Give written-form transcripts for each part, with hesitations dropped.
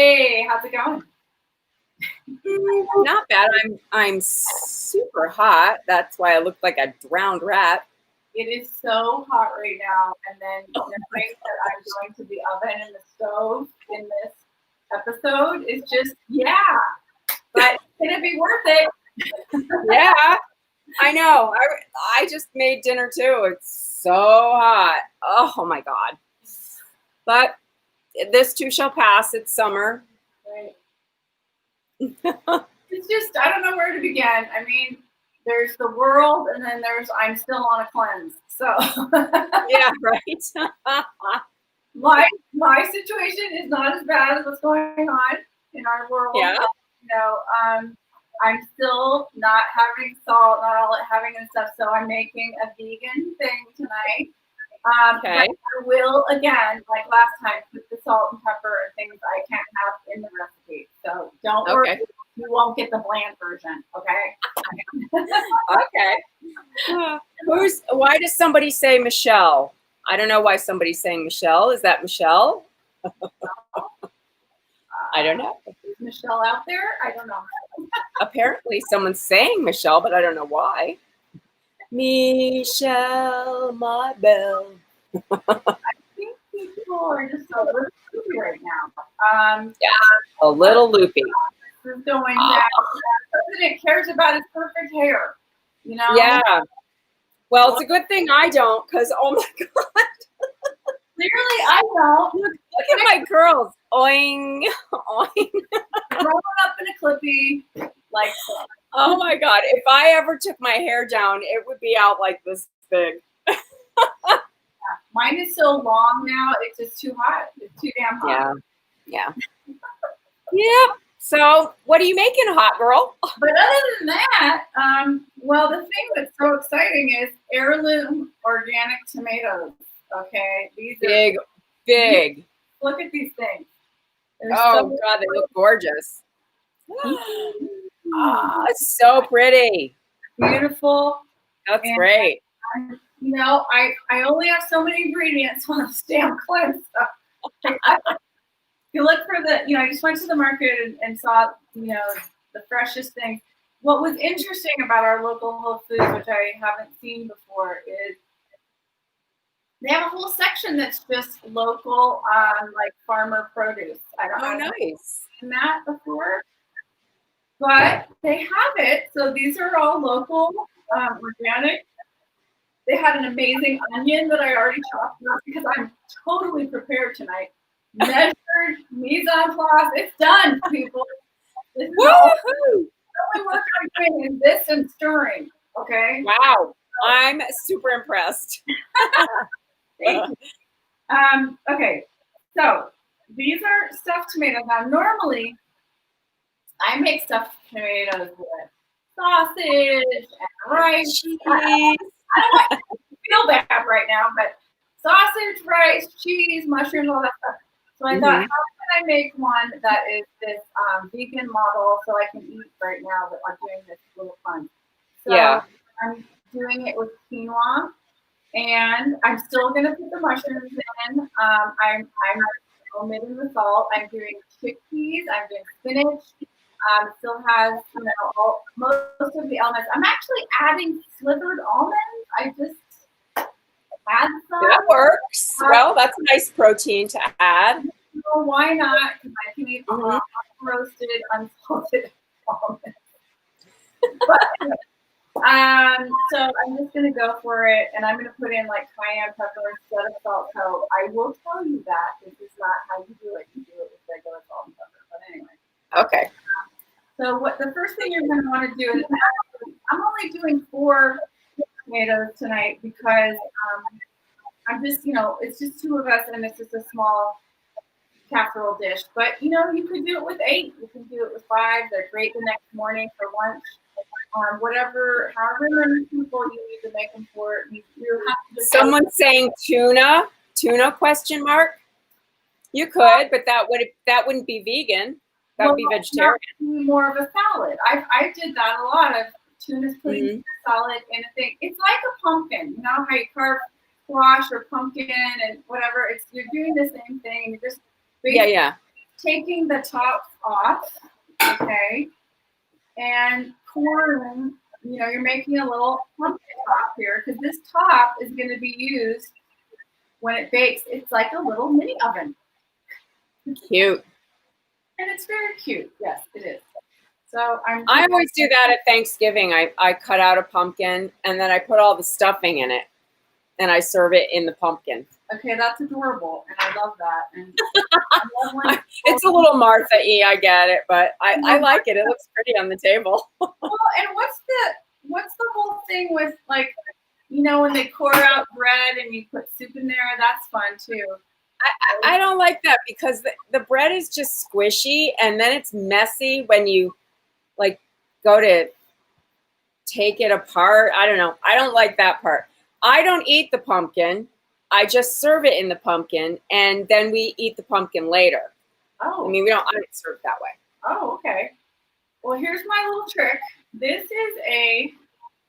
Hey, how's it going? Not bad. I'm super hot. That's why I look like a drowned rat. It is so hot right now, and then the fact that I'm going to the oven and the stove in this episode is just but it's gonna be worth it. Yeah, I know. I just made dinner too. It's so hot. Oh my God. But this too shall pass. It's summer. Right. It's just I don't know where to begin. I mean, there's the world, and then I'm still on a cleanse. So Yeah, right. my situation is not as bad as what's going on in our world. Yeah. I'm still not having salt, not all having and stuff. So I'm making a vegan thing tonight. Okay. But I will again, like last time, put the salt and pepper and things I can't have in the recipe. So don't worry, you won't get the bland version. Okay. Okay. Why does somebody say Michelle? I don't know why somebody's saying Michelle. Is that Michelle? I don't know. Is Michelle out there? I don't know. Apparently someone's saying Michelle, but I don't know why. Michelle, my belle. I think people are just a little loopy right now. Yeah, a little loopy. This is going down. The president cares about his perfect hair. You know? Yeah. Well, it's a good thing I don't, because oh my God. Clearly, I don't. Look at my curls. Oing, oing. Growing up in a clippy, like so. Oh my God. If I ever took my hair down, it would be out like this big. Yeah. Mine is so long now, it's just too hot. It's too damn hot. Yeah. Yep. So what are you making, hot girl? But other than that, well, the thing that's so exciting is heirloom organic tomatoes. Okay, these are big. Look at these things. They're God, they look gorgeous. Oh, it's so pretty. Beautiful. That's great. I only have so many ingredients on this damn cleanse. You look for I just went to the market and saw, the freshest thing. What was interesting about our local Whole Foods, which I haven't seen before, is they have a whole section that's just local, like farmer produce. I don't know. Nice. Seen that before, but they have it. So these are all local, organic. They had an amazing onion that I already chopped up because I'm totally prepared tonight. Measured, mise en place. It's done, people. This is the only work I'm doing is this and stirring. Okay. Wow. I'm super impressed. Thank you. Okay, so these are stuffed tomatoes. Now, normally, I make stuffed tomatoes with sausage and rice. I don't want to feel bad right now, but sausage, rice, cheese, mushrooms, all that stuff. So I thought, how can I make one that is this vegan model so I can eat right now that I'm doing this little fun? So I'm doing it with quinoa. And I'm still going to put the mushrooms in. I'm omitting the salt. I'm doing chickpeas. I'm doing spinach. Still has, most of the elements. I'm actually adding slivered almonds. I just add some. That works. Well, that's a nice protein to add. Well, why not? Because I can eat roasted, unsalted almonds. So I'm just gonna go for it, and I'm gonna put in like cayenne pepper instead of salt. So I will tell you that this is not how you do it. You do it with regular salt and pepper. But anyway. Okay. So what the first thing you're gonna want to do is I'm only doing 4 tomatoes tonight because I'm just it's just 2 of us, and it's just a small casserole dish. But you could do it with 8. You can do it with 5. They're great the next morning for lunch. However many people you need to make them for, you have to. Someone's saying tuna question mark. You could, but that wouldn't be vegan. That would be vegetarian. More of a salad. I did that a lot of tuna's putting salad in a thing. It's like a pumpkin. You know how you carve squash or pumpkin and whatever. You're doing the same thing, and you're just taking the top off, okay, and pouring, you're making a little pumpkin top here because this top is going to be used when it bakes. It's like a little mini oven. Cute. And it's very cute. Yes, it is. So I always do that at Thanksgiving. I cut out a pumpkin and then I put all the stuffing in it and I serve it in the pumpkin. Okay, that's adorable, and I love that. And I love it's a little Martha-y, I get it, but I like it. It looks pretty on the table. Well, and what's the whole thing with, like, when they pour out bread and you put soup in there? That's fun too. I don't like that because the bread is just squishy and then it's messy when you like go to take it apart. I don't know. I don't like that part. I don't eat the pumpkin. I just serve it in the pumpkin and then we eat the pumpkin later. Oh. I mean, I don't serve it that way. Oh, okay. Well, here's my little trick. This is a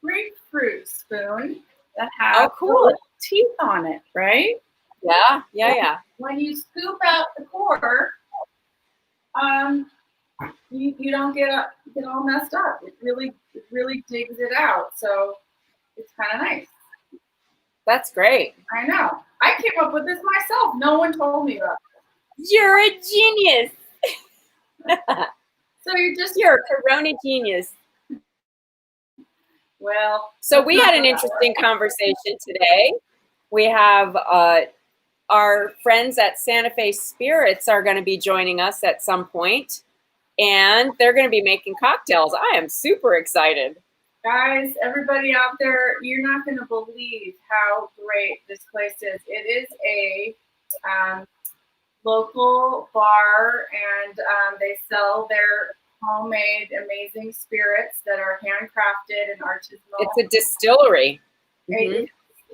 grapefruit spoon that has cool teeth on it, right? Yeah. When you scoop out the core, you don't get all messed up. It really digs it out. So it's kind of nice. That's great. I know. I came up with this myself. No one told me about it. You're a genius. So you're a Corona genius. Well, so we had an interesting conversation today. We have our friends at Santa Fe Spirits are going to be joining us at some point, and they're going to be making cocktails. I am super excited. Guys, everybody out there, you're not going to believe how great this place is. It is a local bar, and they sell their homemade, amazing spirits that are handcrafted and artisanal. It's a distillery. Mm-hmm.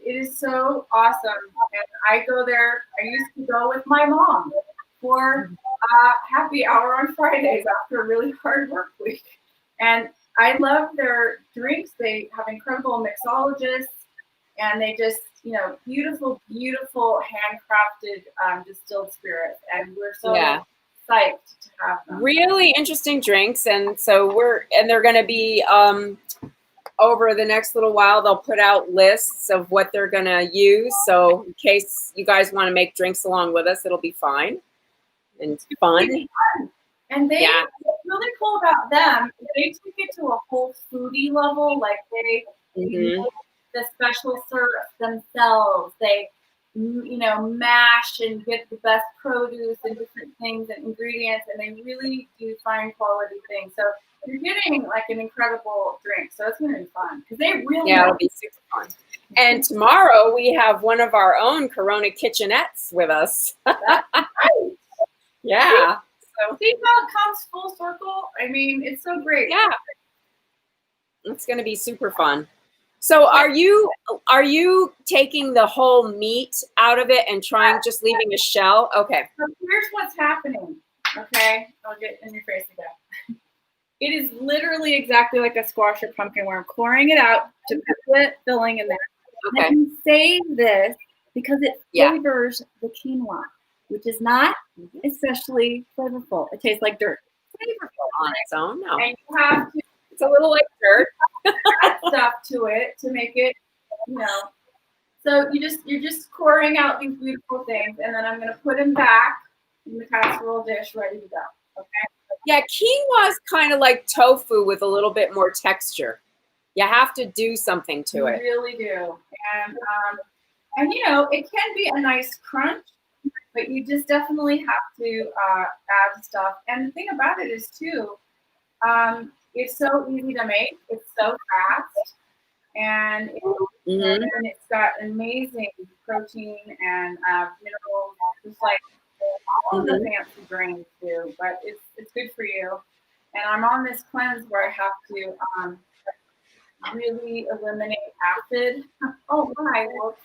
It is so awesome. And I go there. I used to go with my mom for happy hour on Fridays after a really hard work week. And I love their drinks. They have incredible mixologists, and they just, beautiful, beautiful handcrafted distilled spirits. And we're so psyched to have them. Really interesting drinks. And so they're going to be, over the next little while, they'll put out lists of what they're going to use. So in case you guys want to make drinks along with us, it'll be fine and fun. And what's really cool about them, they take it to a whole foodie level. Like they make the special syrup themselves. They, mash and get the best produce and different things and ingredients, and they really do fine quality things. So you're getting like an incredible drink. So it's going to be fun because they really it'll be super fun. And tomorrow we have one of our own Corona kitchenettes with us. That's right. Yeah. So see how it comes full circle? I mean, it's so great. Yeah. It's going to be super fun. So are you taking the whole meat out of it and just leaving a shell? Okay. So here's what's happening. Okay. I'll get in your face again. It is literally exactly like a squash or pumpkin where I'm pouring it out to put the filling in there. Okay. And I save this because it flavors the quinoa, which is not especially flavorful. It tastes like dirt. Flavorful on its own, no. And you have to it's a little like dirt. add stuff to it to make it, So you're just pouring out these beautiful things, and then I'm gonna put them back in the casserole dish, ready to go. Okay. Yeah, quinoa is kind of like tofu with a little bit more texture. You have to do something to it. You really do. And it can be a nice crunch, but you just definitely have to add stuff. And the thing about it is too, it's so easy to make. It's so fast, and it's got amazing protein and minerals, just like all the fancy grains do. But it's good for you. And I'm on this cleanse where I have to really eliminate acid. Oh my, well,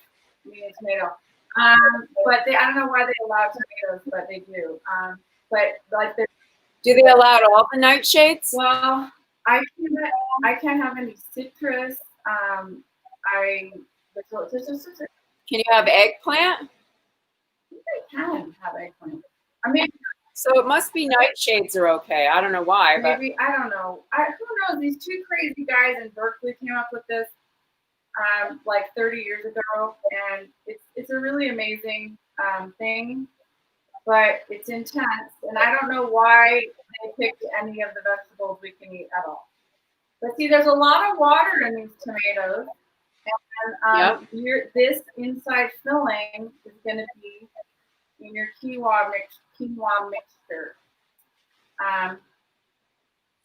I mean, a tomato. But I don't know why they allow tomatoes, but they do. But like do they allow all the nightshades? Well, I can't have any citrus. Can you have eggplant? I think I can have eggplant. I mean, So it must be nightshades are okay. I don't know why, but Maybe, I don't know. Who knows? These two crazy guys in Berkeley came up with this like 30 years ago, and it's a really amazing thing, but it's intense, and I don't know why they picked any of the vegetables we can eat at all. But see, there's a lot of water in these tomatoes, and this inside filling is going to be in your quinoa mixture.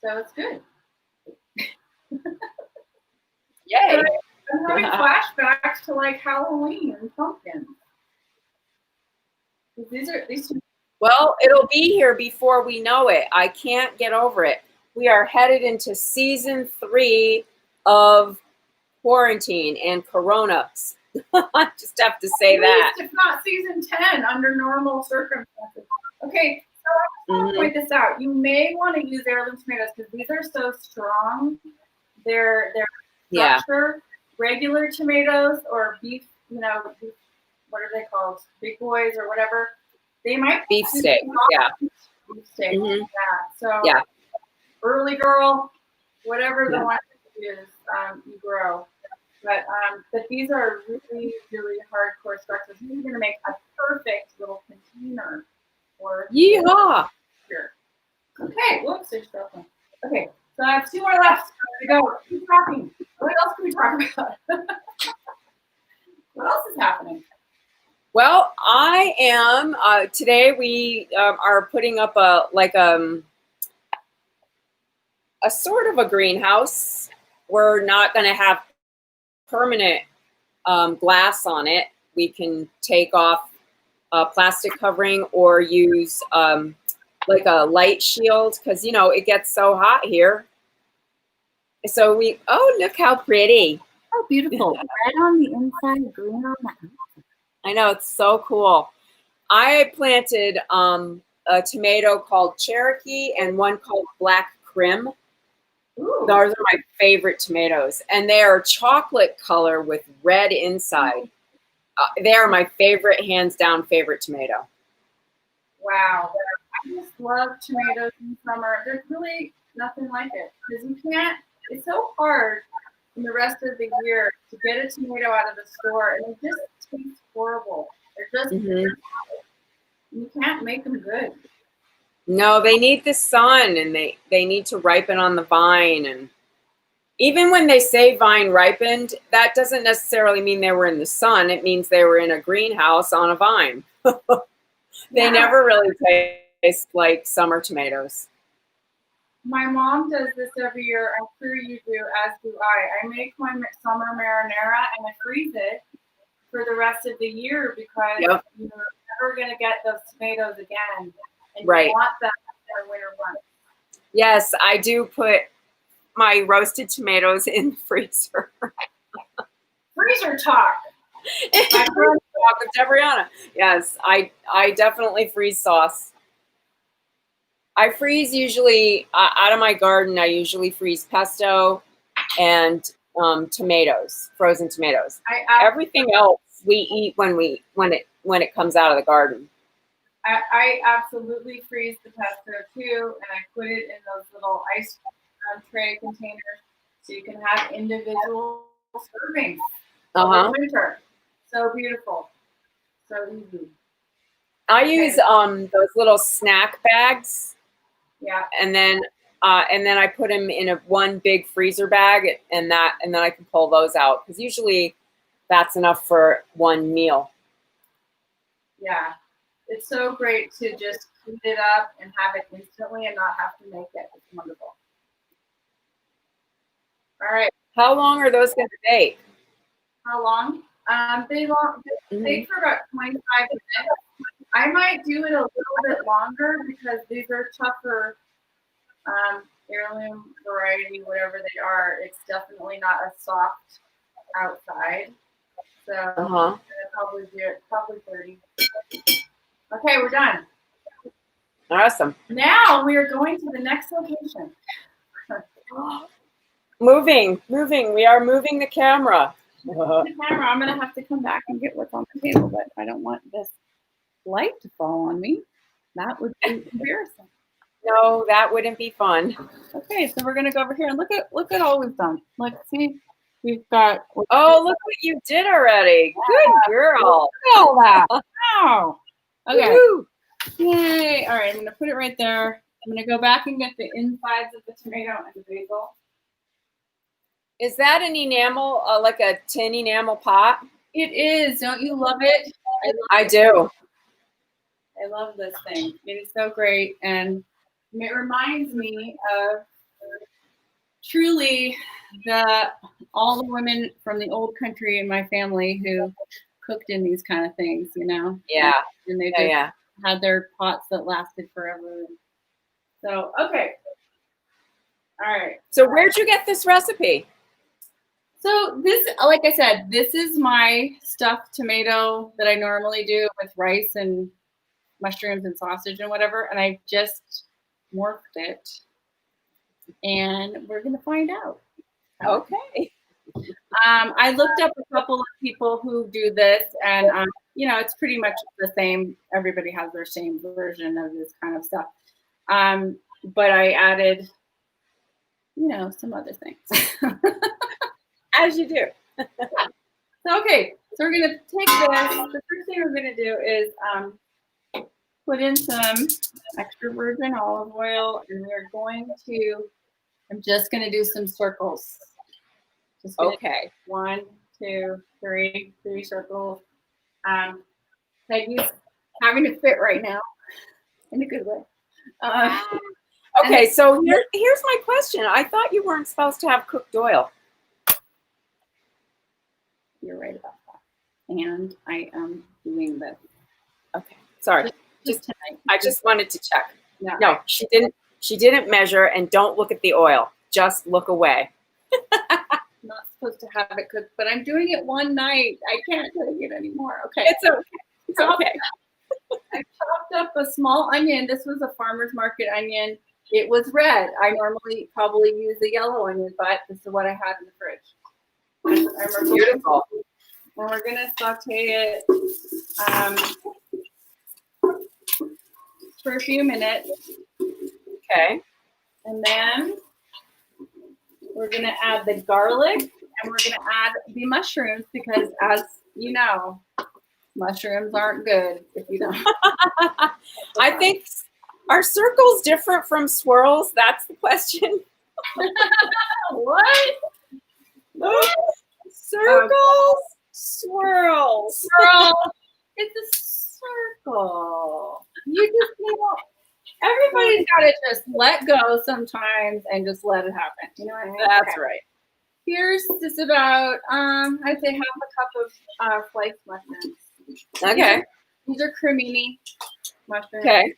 So it's good. yay. I'm having flashbacks to like Halloween and pumpkins. These two. Well, it'll be here before we know it. I can't get over it. We are headed into season 3 of quarantine and coronas. I just have to say that. If not season 10 under normal circumstances. Okay, so I just want to point this out. You may want to use heirloom tomatoes because these are so strong. They're structure. Regular tomatoes or beef, what are they called? Big boys or whatever. They might beef steak. Yeah. Beef steak. Yeah. So early girl, whatever the one you use, you grow. But these are really, really hardcore structures. These are going to make a perfect little container for yeehaw. Here. Okay, whoops, there's something. Okay, so I have 2 more left to go. Keep talking. What else can we talk about? What else is happening? Well, I am today. We are putting up a sort of a greenhouse. We're not going to have permanent glass on it. We can take off plastic covering or use like a light shield because it gets so hot here. So look how pretty. Oh, beautiful. Red on the inside, green on the outside. I know, it's so cool. I planted a tomato called Cherokee and one called Black Crim. Ooh. Those are my favorite tomatoes. And they are chocolate color with red inside. They are my favorite, hands down favorite tomato. Wow. I just love tomatoes in summer. There's really nothing like it because it's so hard in the rest of the year to get a tomato out of the store and it just tastes horrible. They're just you can't make them good. No, they need the sun and they need to ripen on the vine. And even when they say vine ripened, that doesn't necessarily mean they were in the sun. It means they were in a greenhouse on a vine. They never really taste like summer tomatoes. My mom does this every year. I'm sure you do, as do I. I make my summer marinara and I freeze it for the rest of the year because you're never going to get those tomatoes again. And you want them in the winter months. Yes, I do put my roasted tomatoes in the freezer. Freezer talk. Freezer talk with Debriana. Yes, I definitely freeze sauce. I freeze usually out of my garden. I usually freeze pesto and tomatoes, frozen tomatoes. Everything else we eat when it comes out of the garden. I absolutely freeze the pesto too, and I put it in those little ice tray containers so you can have individual servings in winter. So beautiful, so easy. I use those little snack bags. Yeah. And then I put them in one big freezer bag, and then I can pull those out because usually that's enough for one meal. Yeah, it's so great to just heat it up and have it instantly and not have to make it. It's wonderful. All right. How long are those going to bake? How long? They bake for about 25 minutes. I might do it a little bit longer because these are tougher heirloom variety, whatever they are. It's definitely not as soft outside. So I'm gonna probably do it 30. Okay, we're done. Awesome. Now we are going to the next location. Moving. We are moving the camera. The camera. I'm gonna have to come back and get what's on the table, but I don't want this light to fall on me. That would be embarrassing. No, that wouldn't be fun. Okay, so we're gonna go over here and look at all we've done. Let's see, we've got. Oh, look what you did already. Good girl. Look at all that. Wow. Okay. Woo-hoo. Yay. All right, I'm gonna put it right there. I'm gonna go back and get the insides of the tomato and the basil. Is that an enamel, like a tin enamel pot? It is. Don't you love it? I do. I love this thing. It is so great, and it reminds me of truly all the women from the old country in my family who cooked in these kind of things, you know. Yeah. And they just had their pots that lasted forever. So okay. All right. So where'd you get this recipe? So this, like I said, this is my stuffed tomato that I normally do with rice and mushrooms and sausage and whatever, and I just morphed it, and we're gonna find out. Okay. I looked up a couple of people who do this, and you know, it's pretty much the same. Everybody has their same version of this kind of stuff, but I added, you know, some other things. As you do. So okay, so we're gonna take this. The first thing we're gonna do is put in some extra virgin olive oil, and we're going to. I'm just gonna do some circles. Just okay. 1, 2, 3 circles. Peggy's having to fit right now, in a good way. Okay, so here's my question. I thought you weren't supposed to have cooked oil. You're right about that. And I am doing this. Okay, sorry. Just tonight. I just wanted to check. No, she didn't. She didn't measure, and don't look at the oil. Just look away. I'm not supposed to have it cooked, but I'm doing it one night. I can't take it anymore. Okay. It's okay. It's okay. I chopped up a small onion. This was a farmer's market onion. It was red. I normally probably use a yellow onion, but this is what I had in the fridge. Beautiful. And we're gonna saute it for a few minutes. Okay. And then we're gonna add the garlic, and we're gonna add the mushrooms, because as you know, mushrooms aren't good if you don't. I think, are circles different from swirls? That's the question. What? Circles, swirls. Swirl. It's a circle. You just, you know, everybody's got to just let go sometimes and just let it happen. You know what I mean? That's right. Here's just about, I'd say half a cup of flakes mushrooms. Okay. These are cremini mushrooms. Okay.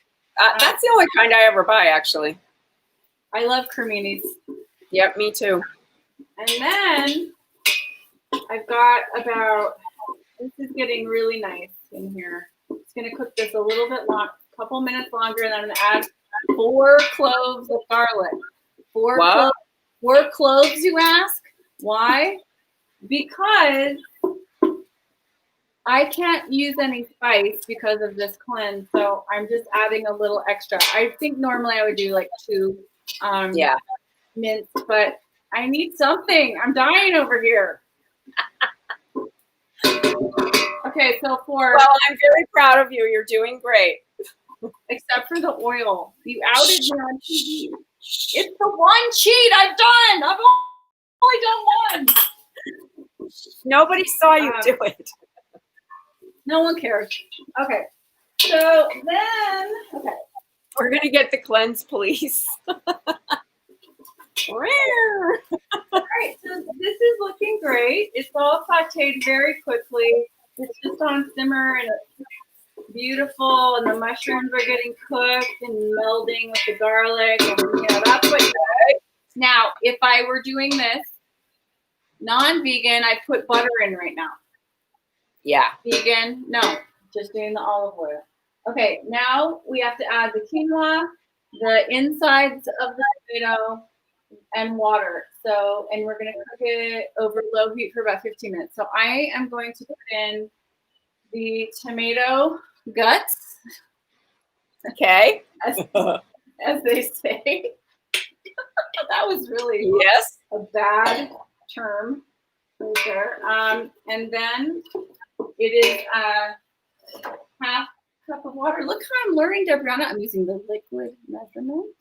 That's the only kind I ever buy, actually. I love creminis. Yep, me too. And then I've got about, this is getting really nice in here. It's going to cook this a little bit long, a couple minutes longer, and I'm going to add 4 cloves of garlic. 4 cloves, you ask? Why? Because I can't use any spice because of this cleanse, so I'm just adding a little extra. I think normally I would do like 2 minced, but I need something. I'm dying over here. Okay, so Well, I'm very proud of you. You're doing great. Except for the oil. You outed me on TV. It's the one cheat I've done. I've only done one. Nobody saw you do it. No one cares. Okay. So then, We're going to get the cleanse police. All right, so this is looking great. It's all sauteed very quickly. It's just on simmer, and it's beautiful, and the mushrooms are getting cooked and melding with the garlic, and you know, that's what you like. Now, if I were doing this non-vegan, I'd put butter in right now. Yeah. Vegan, no, just doing the olive oil. Okay, now we have to add the quinoa, the insides of the tomato, and water. So, and we're going to cook it over low heat for about 15 minutes. So I am going to put in the tomato guts. Okay. as they say. That was really Yes. a bad term right there. And then it is a half cup of water. Look how I'm learning, Debriana. I'm using the liquid measurement.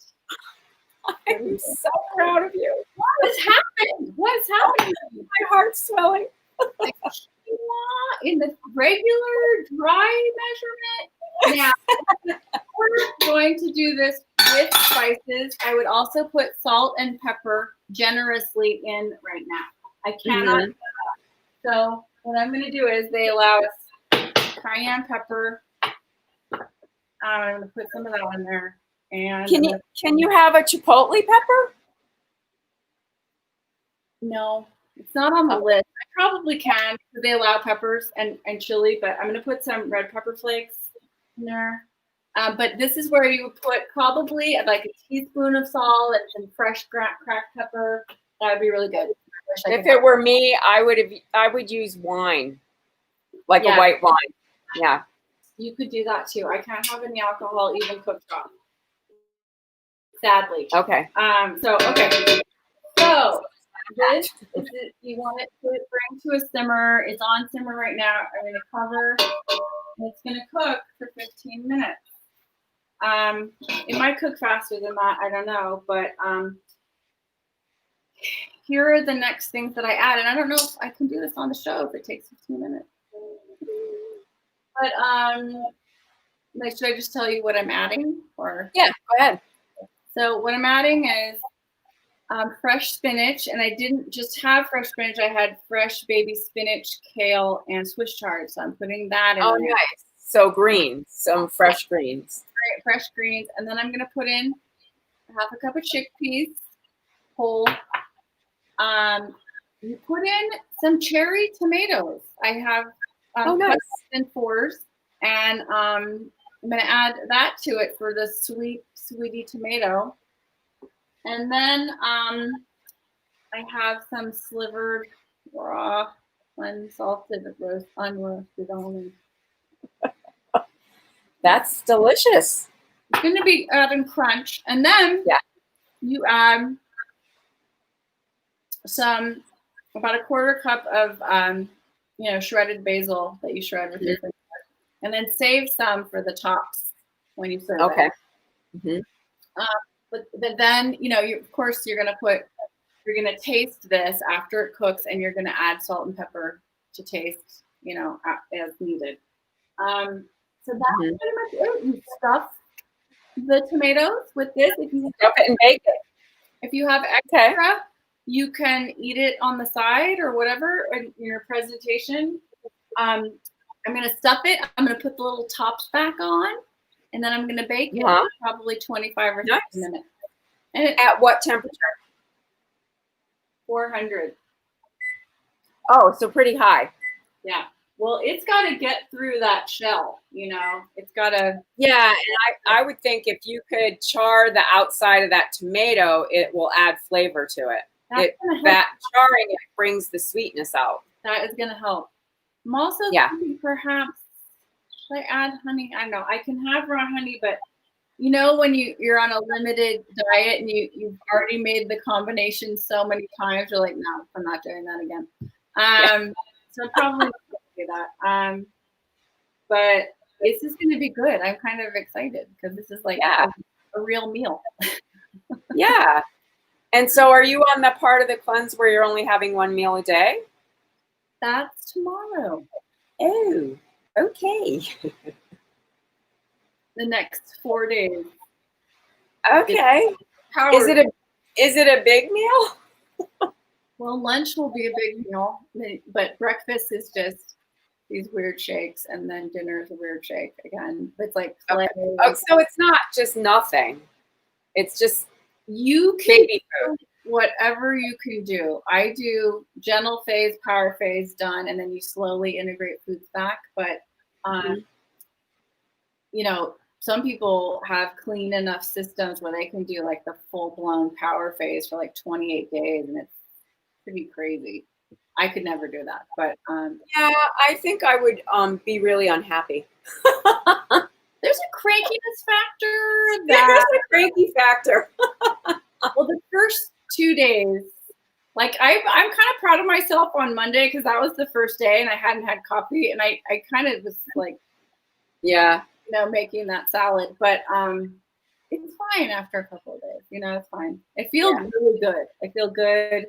I'm so proud of you. What is happening? What is happening? My heart's swelling. In the regular dry measurement. Now, we're going to do this with spices. I would also put salt and pepper generously in right now. I cannot. So what I'm going to do is they allow us cayenne pepper. I'm going to put some of that in there. And can you have a chipotle pepper? No, it's not on the list. I probably can because they allow peppers and chili, but I'm going to put some red pepper flakes in there. But this is where you put probably like a teaspoon of salt and some fresh cracked pepper. That would be really good. If it were me, I would use wine, like a white wine. Yeah. You could do that too. I can't have any alcohol even cooked off. Sadly. Okay. So this is it. You want it to bring to a simmer. It's on simmer right now. I'm going to cover. And it's going to cook for 15 minutes. It might cook faster than that. I don't know. But here are the next things that I add. And I don't know if I can do this on the show if it takes 15 minutes. But should I just tell you what I'm adding? Or yeah, go ahead. So what I'm adding is fresh spinach, and I didn't just have fresh spinach. I had fresh baby spinach, kale, and Swiss chard. So I'm putting that in. Oh, there. nice. So greens, some fresh greens. Right, fresh greens, and then I'm gonna put in half a cup of chickpeas, whole. You put in some cherry tomatoes. I have nice. in fours, and I'm gonna add that to it for the sweetie tomato. And then I have some slivered raw unsalted unroasted almonds. That's delicious. It's going to be adding crunch. And then you add about a quarter cup of shredded basil that you shred with your finger. And then save some for the tops when you serve it. Mm-hmm. But then, of course, you're going to taste this after it cooks, and you're going to add salt and pepper to taste, as needed. So that's pretty much it. You stuff the tomatoes with this. If you stuff it and bake it. If you have extra, you can eat it on the side or whatever in your presentation. I'm going to stuff it. I'm going to put the little tops back on. And then I'm going to bake it for probably 25 or 30 minutes. And at what temperature? 400. Oh, so pretty high. Yeah. Well, it's got to get through that shell, It's got to. Yeah, and I would think if you could char the outside of that tomato, it will add flavor to it. That charring it brings the sweetness out. That is going to help. I'm also thinking perhaps. Should I add honey? I don't know. I can have raw honey, but when you're on a limited diet and you've already made the combination so many times, you're like, no, I'm not doing that again. So probably not going to do that. But this is going to be good. I'm kind of excited because this is like a real meal. Yeah. And so are you on the part of the cleanse where you're only having one meal a day? That's tomorrow. Oh. Okay. The next 4 days. Okay. Is it a big meal? Well, lunch will be a big meal, but breakfast is just these weird shakes, and then dinner is a weird shake again. It's like so it's not just nothing. It's just you can do whatever you can do. I do gentle phase, power phase done, and then you slowly integrate foods back. But some people have clean enough systems where they can do like the full blown power phase for like 28 days, and it's pretty crazy. I could never do that, but I think I would be really unhappy. There's a crankiness factor There's that, a cranky factor. well, the first 2 days, like I'm kind of proud of myself on Monday because that was the first day and I hadn't had coffee and I kind of was like, Yeah. making that salad, but it's fine after a couple of days. It's fine. I feel really good. I feel good.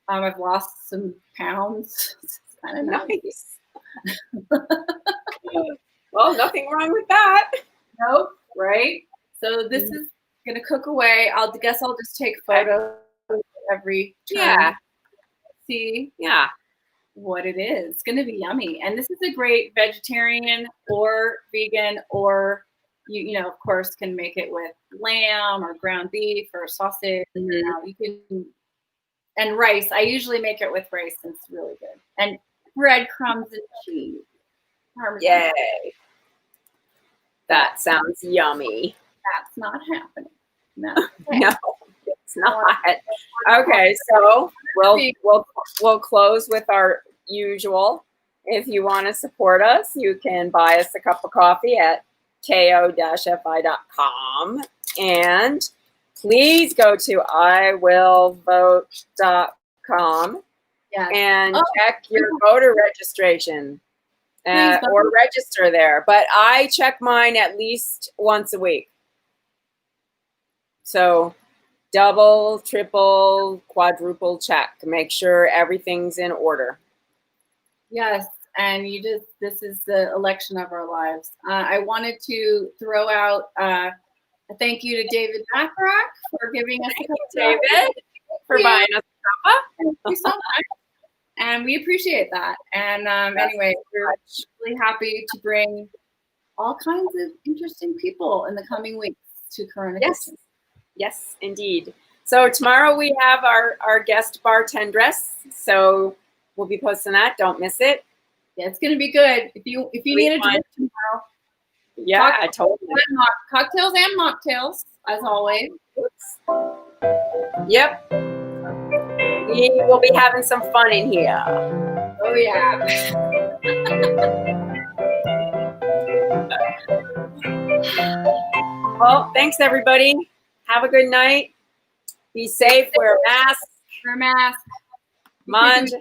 I've lost some pounds. It's kind of Nice. Well, nothing wrong with that. Nope, right? So this is gonna cook away. Guess I'll just take photos every turn. Yeah. See Yeah. what it is. It's gonna be yummy. And this is a great vegetarian or vegan, or you of course can make it with lamb or ground beef or sausage. You can, and rice. I usually make it with rice and it's really good. And breadcrumbs and cheese. Parmesan. Yay. That sounds yummy. That's not happening. No. No, it's not. Okay, so we'll close with our usual. If you want to support us, you can buy us a cup of coffee at ko-fi.com. And please go to iwillvote.com and check your voter registration or register there. But I check mine at least once a week. So double, triple, quadruple check. Make sure everything's in order. Yes, and this is the election of our lives. I wanted to throw out a thank you to David Bacharach for giving us a cup of David, for buying us a cup. Thank you so much. And we appreciate that. And anyway, we're really happy to bring all kinds of interesting people in the coming weeks to Corona Kitchen. Yes, indeed. So tomorrow we have our guest bartendress. So we'll be posting that. Don't miss it. Yeah, it's going to be good. If you need a drink tomorrow. Yeah, totally. Cocktails and mocktails, as always. Yep. We will be having some fun in here. Oh, yeah. Well, thanks, everybody. Have a good night. Be safe. Wear a mask. Wear a mask. Mind.